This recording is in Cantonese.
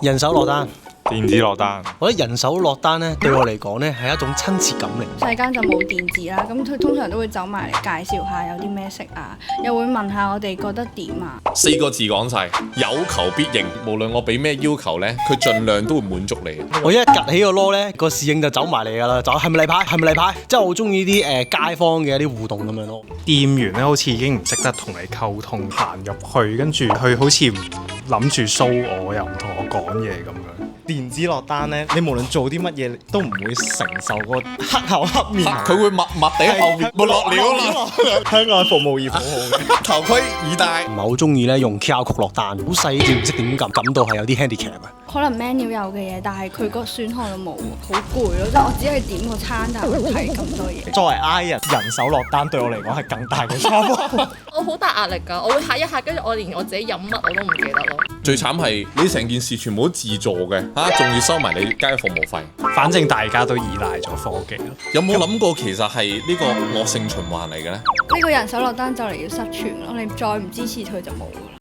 人手落單。電子落單，我覺得人手落單咧，對我嚟講咧係一種親切感嚟。世間就冇電子啦，咁佢通常都會走埋嚟介紹下有啲咩食啊，又會問下我哋覺得點啊。4個字講晒，有求必應。無論我俾咩要求呢，佢盡量都會滿足你。我一趌起個籮咧，個侍應就走埋嚟㗎啦，就係咪例牌？係咪例牌？即係我好中意啲街坊嘅一啲互動咁樣咯。店員咧好似已經唔識得同你溝通，行入去跟住佢好似唔諗住 show 我，又唔同我講嘢咁樣。電子落單咧，你無論做啲乜嘢都唔會承受個黑口黑面，佢會默默地喺後面冇落料啦。香港嘅服務業好好嘅，頭盔已戴。唔係好中意咧用 QR code 落單，好細條唔識點撳，感到係有啲 handicap 啊。可能 menu 有嘅嘢，但係佢個選項都冇，好攰咯。即係我只係點個餐，但係我睇咁多嘢。作為 I 人手落單對我嚟講係更大嘅差別。我好大壓力㗎，我會下一下，跟住我連我自己飲乜我都唔記得咯。最慘係你成件事全部都自助嘅嚇，仲要收埋你街服務費。反正大家都依賴咗科技咯。有冇諗過其實係呢個惡性循環嚟嘅咧？呢個人手落單就嚟要失傳咯，你再唔支持佢就冇。